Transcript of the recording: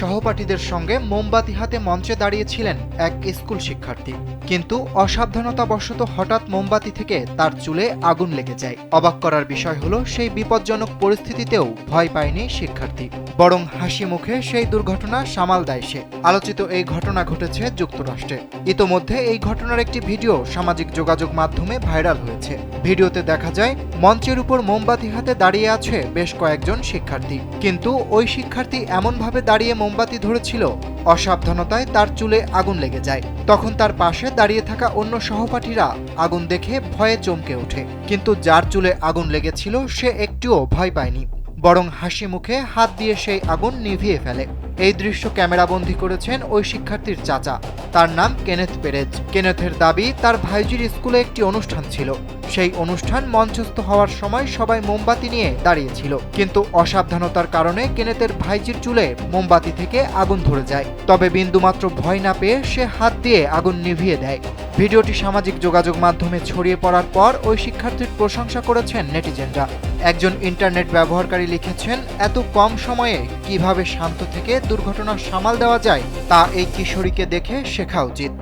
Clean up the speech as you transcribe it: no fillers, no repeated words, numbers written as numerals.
সহপাঠীদের সঙ্গে মোমবাতি হাতে মঞ্চে দাঁড়িয়েছিলেন এক স্কুল শিক্ষার্থী। কিন্তু অসাবধানতাবশত হঠাৎ মোমবাতি থেকে তার চুলে আগুন লেগে যায়। অবাক করার বিষয় হলো, সেই বিপজ্জনক পরিস্থিতিতেও ভয় পায়নি শিক্ষার্থী, বরং হাসি মুখে সেই দুর্ঘটনা সামাল দেয় সে। আলোচিত এই ঘটনা ঘটেছে যুক্তরাষ্ট্রে। ইতোমধ্যে এই ঘটনার একটি ভিডিও সামাজিক যোগাযোগ মাধ্যমে ভাইরাল হয়েছে। ভিডিওতে দেখা যায় মঞ্চের উপর মোমবাতি হাতে দাঁড়িয়ে আছে বেশ কয়েকজন শিক্ষার্থী, কিন্তু ওই শিক্ষার্থী এমনভাবে দাঁড়িয়ে মোমবাতি ধরেছিল, অসাবধানতায় তার চুলে আগুন লেগে যায়। তখন তার পাশে দাঁড়িয়ে থাকা অন্য সহপাঠীরা আগুন দেখে ভয়ে চমকে ওঠে, কিন্তু যার চুলে আগুন লেগেছিল সে একটুও ভয় পায়নি, বরং হাসি মুখে হাত দিয়ে সেই আগুন নিভিয়ে ফেলে। এই দৃশ্য ক্যামেরাবন্দী করেছেন ওই শিক্ষার্থীর চাচা। তার নাম কেনেথ পেরেজ। কেনেথের দাবি, তার ভাইজির স্কুলে একটি অনুষ্ঠান ছিল। সেই অনুষ্ঠান মঞ্চস্থ হওয়ার সময় সবাই মোমবাতি নিয়ে দাঁড়িয়েছিল, কিন্তু অসাবধানতার কারণে কেনেথের ভাইজির চুলে মোমবাতি থেকে আগুন ধরে যায়। তবে বিন্দুমাত্র ভয় না পেয়ে সে হাত দিয়ে আগুন নিভিয়ে দেয়। ভিডিওটি সামাজিক যোগাযোগ মাধ্যমে ছড়িয়ে পড়ার পর ওই শিক্ষার্থীর প্রশংসা করেছেন নেটিজেনরা। একজন ইন্টারনেট ব্যবহারকারী লিখেছেন, এত কম সময়ে কিভাবে শান্ত থেকে দুর্ঘটনা সামাল দেওয়া যায় তা এই কিশোরীকে দেখে শেখা উচিত।